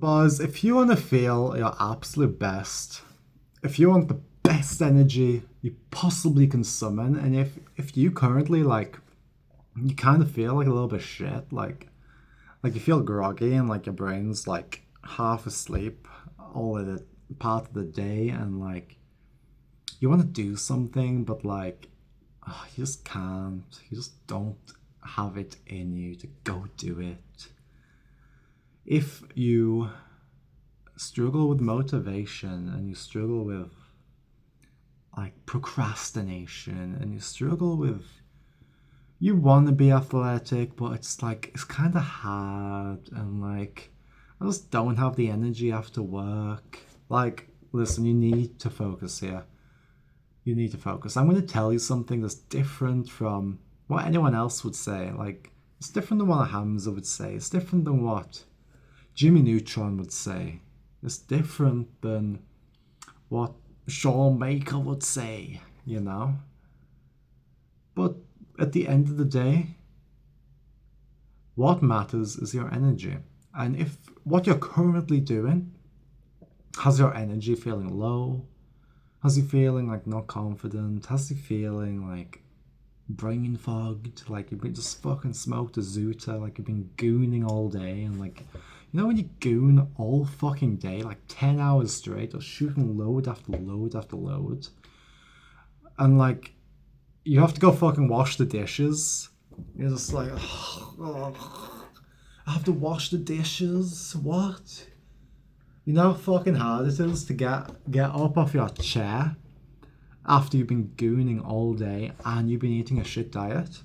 Boys, if you want to feel your absolute best, if you want the best energy you possibly can summon, and if you currently like, you kind of feel like a little bit shit, like you feel groggy and like your brain's like half asleep all of the part of the day, and like you want to do something, but like you just can't. You just don't have it in you to go do it. If you struggle with motivation and you struggle with like procrastination and you struggle with, you want to be athletic but it's like it's kind of hard, and like I just don't have the energy after work, like listen, you need to focus here. You need to focus. I'm going to tell you something that's different from what anyone else would say. Like it's different than what Hamza would say. It's different than what Jimmy Neutron would say. It's different than what Shawn Baker would say, you know? But at the end of the day, what matters is your energy. And if what you're currently doing has your energy feeling low, has you feeling like not confident, has you feeling like brain fogged, like you've been just fucking smoked a Zoota, like you've been gooning all day, and like, you know when you goon all fucking day, like 10 hours straight, or shooting load after load after load, and like you have to go fucking wash the dishes. You're just like, oh, I have to wash the dishes? What? You know how fucking hard it is to get up off your chair after you've been gooning all day and you've been eating a shit diet?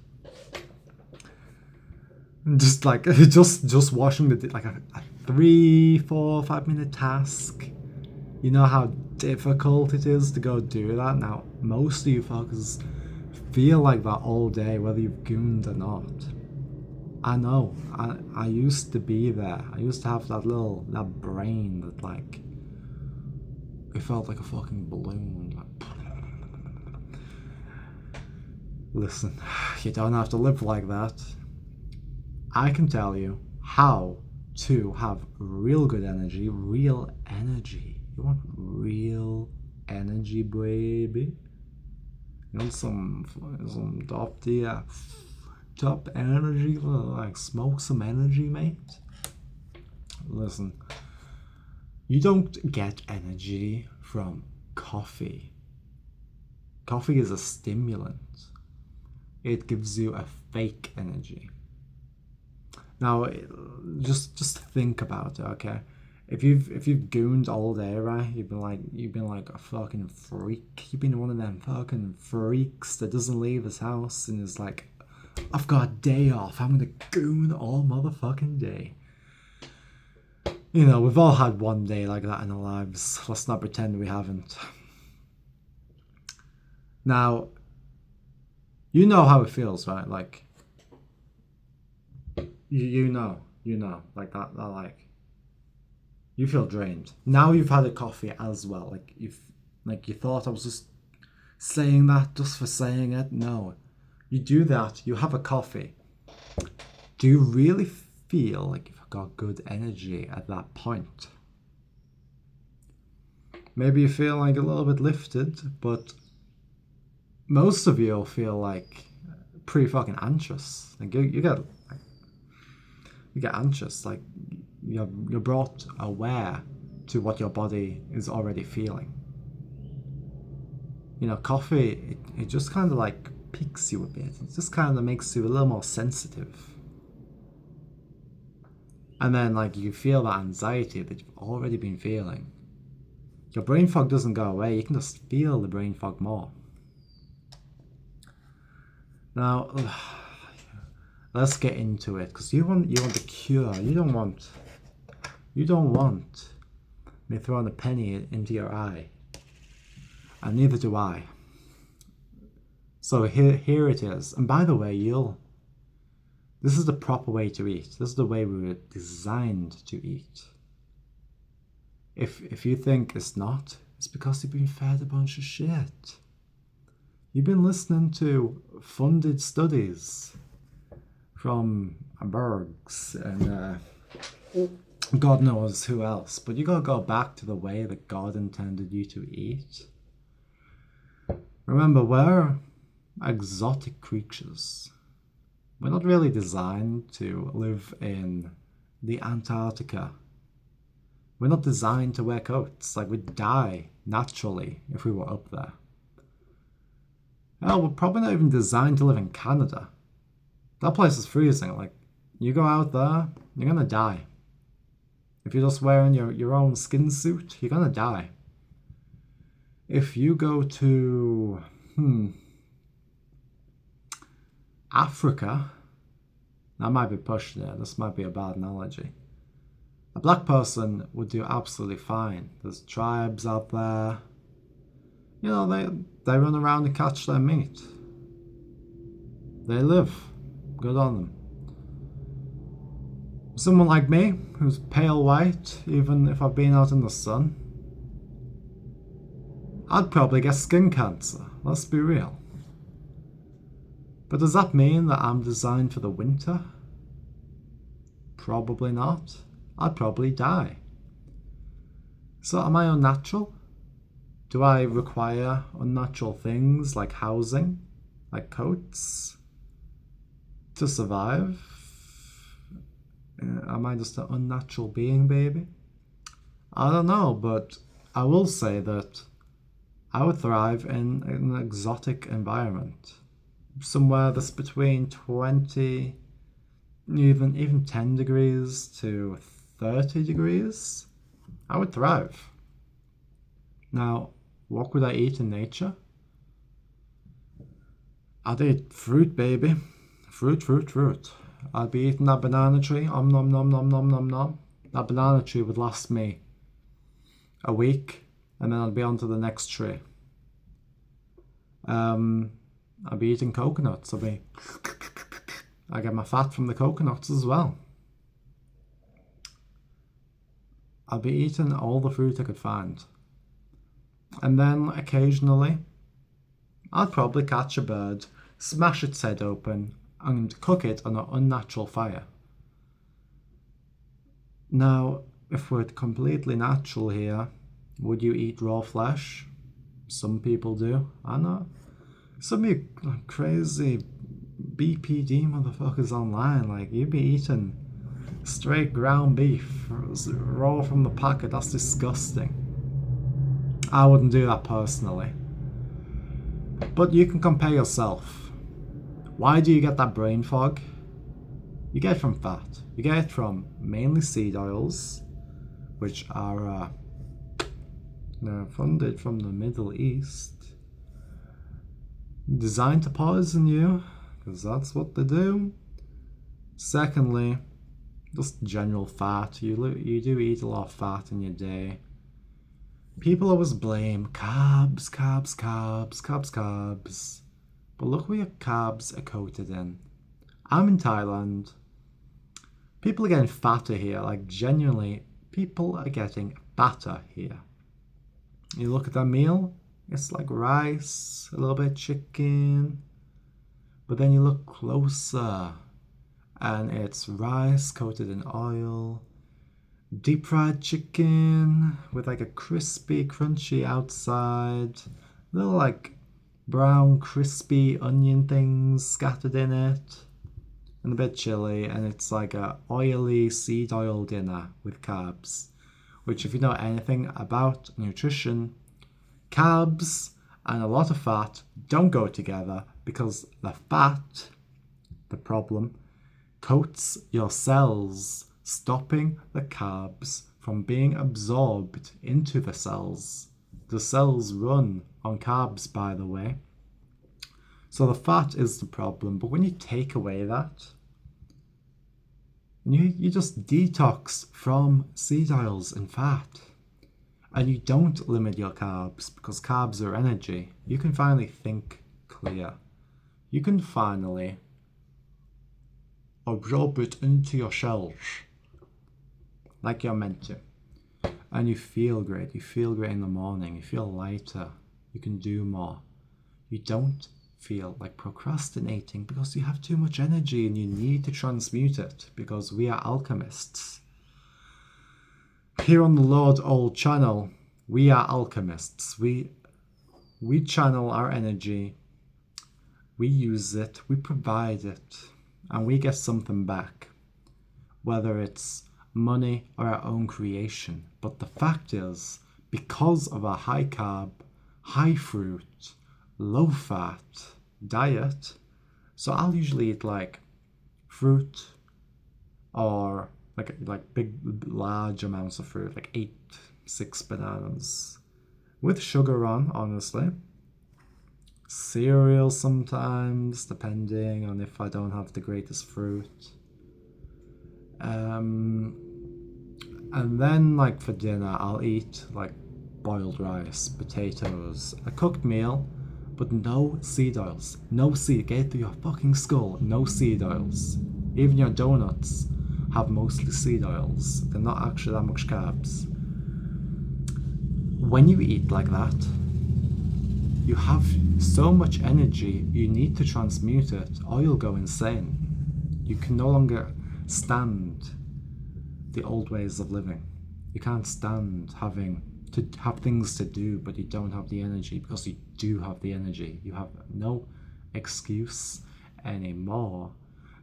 And just like just washing the like a 3, 4, 5 minute task. You know how difficult it is to go do that. Now most of you fuckers feel like that all day, whether you've gooned or not. I know. I used to be there. I used to have that brain that like, it felt like a fucking balloon. Like, listen, you don't have to live like that. I can tell you how to have real good energy, real energy. You want real energy, baby? You want some top tier, top energy, like smoke some energy, mate? Listen, you don't get energy from coffee. Coffee is a stimulant. It gives you a fake energy. Now, just think about it, okay? If you've gooned all day, right? You've been like a fucking freak. You've been one of them fucking freaks that doesn't leave his house and is like, I've got a day off. I'm gonna goon all motherfucking day. You know, we've all had one day like that in our lives. Let's not pretend we haven't. Now, you know how it feels, right? Like, you know, like that like, you feel drained. Now you've had a coffee as well. Like you thought I was just saying that just for saying it. No, you do that. You have a coffee. Do you really feel like you've got good energy at that point? Maybe you feel like a little bit lifted, but most of you will feel like pretty fucking anxious. Like you get anxious. Like you're brought aware to what your body is already feeling. You know, coffee, it just kind of like piques you a bit. It just kind of makes you a little more sensitive. And then like you feel that anxiety that you've already been feeling. Your brain fog doesn't go away. You can just feel the brain fog more. Now, let's get into it, because you want the cure. You don't want me throwing a penny into your eye, and neither do I. So here it is. And by the way, this is the proper way to eat. This is the way we were designed to eat. If you think it's not, it's because you've been fed a bunch of shit. You've been listening to funded studies from Bergs and God knows who else, but you gotta go back to the way that God intended you to eat. Remember, we're exotic creatures. We're not really designed to live in the Antarctica. We're not designed to wear coats. Like, we'd die naturally if we were up there. Hell, we're probably not even designed to live in Canada. That place is freezing. Like, you go out there, you're gonna die. If you're just wearing your own skin suit, you're gonna die. If you go to Africa, that might be pushing it. This might be a bad analogy. A black person would do absolutely fine. There's tribes out there. You know, they run around and catch their meat. They live. Good on them. Someone like me, who's pale white, even if I've been out in the sun, I'd probably get skin cancer. Let's be real. But does that mean that I'm designed for the winter? Probably not. I'd probably die. So am I unnatural? Do I require unnatural things like housing, like coats, to survive? Am I just an unnatural being, baby? I don't know, but I will say that I would thrive in an exotic environment. Somewhere that's between 20, even 10 degrees to 30 degrees. I would thrive. Now, what would I eat in nature? I'd eat fruit, baby. Fruit. I'd be eating that banana tree. Nom nom nom nom nom nom nom. That banana tree would last me a week, and then I'd be on to the next tree. I'd be eating coconuts. I get my fat from the coconuts as well. I'd be eating all the fruit I could find. And then occasionally, I'd probably catch a bird, smash its head open, and cook it on an unnatural fire. Now, if we're completely natural here, would you eat raw flesh? Some people do. I know. Some of you crazy BPD motherfuckers online, like, you'd be eating straight ground beef, raw from the packet. That's disgusting. I wouldn't do that personally. But you can compare yourself. Why do you get that brain fog? You get it from fat. You get it from mainly seed oils, which are funded from the Middle East, designed to poison you, because that's what they do. Secondly, just general fat. You do eat a lot of fat in your day. People always blame carbs. But look what your carbs are coated in. I'm in Thailand. People are getting fatter here. Like, genuinely, people are getting fatter here. You look at that meal, it's like rice, a little bit of chicken. But then you look closer, and it's rice coated in oil, deep fried chicken with like a crispy, crunchy outside, little like brown, crispy onion things scattered in it, and a bit chili, and it's like a oily seed oil dinner with carbs. Which, if you know anything about nutrition, carbs and a lot of fat don't go together, because the fat, the problem, coats your cells, stopping the carbs from being absorbed into the cells. The cells run on carbs, by the way. So the fat is the problem, but when you take away that, you just detox from seed oils and fat, and you don't limit your carbs, because carbs are energy. You can finally think clear. You can finally absorb it into your cells like you're meant to, and you feel great. You feel great in the morning. You feel lighter. You can do more. You don't feel like procrastinating because you have too much energy and you need to transmute it, because we are alchemists. Here on the Lord Old channel, we are alchemists. We channel our energy, we use it, we provide it, and we get something back, whether it's money or our own creation. But the fact is, because of our high carb, high fruit, low fat diet, so I'll usually eat like fruit or like big large amounts of fruit, like 6 bananas with sugar on, honestly. Cereal sometimes, depending on if I don't have the greatest fruit. And then like for dinner I'll eat like boiled rice, potatoes, a cooked meal, but no seed oils. No seed, get it through your fucking skull, no seed oils. Even your donuts have mostly seed oils. They're not actually that much carbs. When you eat like that, you have so much energy, you need to transmute it or you'll go insane. You can no longer stand the old ways of living. You can't stand having to have things to do, but you don't have the energy, because you do have the energy. You have no excuse anymore.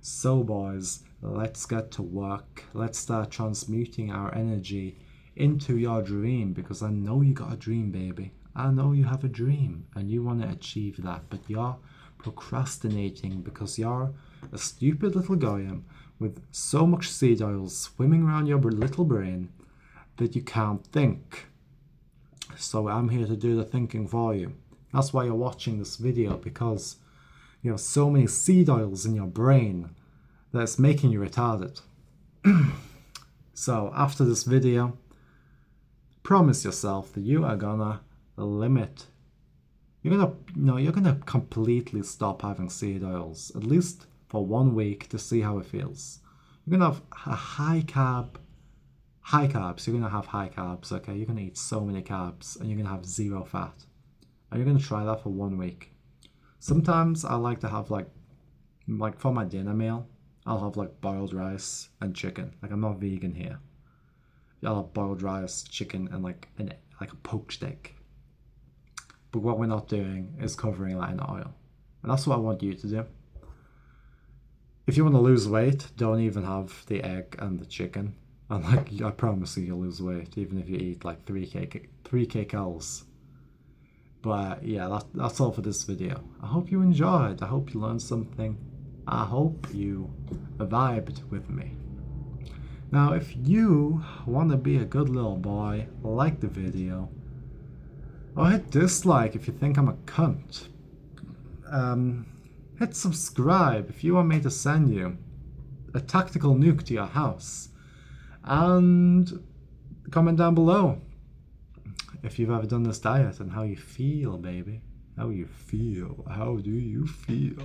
So boys, let's get to work. Let's start transmuting our energy into your dream, because I know you got a dream, baby. I know you have a dream and you want to achieve that, but you're procrastinating because you're a stupid little goyim with so much seed oil swimming around your little brain that you can't think. So I'm here to do the thinking for you. That's why you're watching this video, because you have so many seed oils in your brain that it's making you retarded. So after this video, promise yourself that you are gonna limit. You're gonna completely stop having seed oils, at least for 1 week, to see how it feels. You're gonna have a high carbs. You're gonna have high carbs, okay? You're gonna eat so many carbs and you're gonna have 0 fat. And you're gonna try that for 1 week. Sometimes I like to have like for my dinner meal, I'll have like boiled rice and chicken. Like, I'm not vegan here. I'll have boiled rice, chicken, and like a poached egg. But what we're not doing is covering that in oil. And that's what I want you to do. If you want to lose weight, don't even have the egg and the chicken. And like, I promise you'll lose weight, even if you eat like 3k calories. But yeah, that's all for this video. I hope you enjoyed. I hope you learned something. I hope you vibed with me. Now, if you want to be a good little boy, like the video, or hit dislike if you think I'm a cunt. Hit subscribe if you want me to send you a tactical nuke to your house. And comment down below if you've ever done this diet and how you feel, baby. How you feel. How do you feel?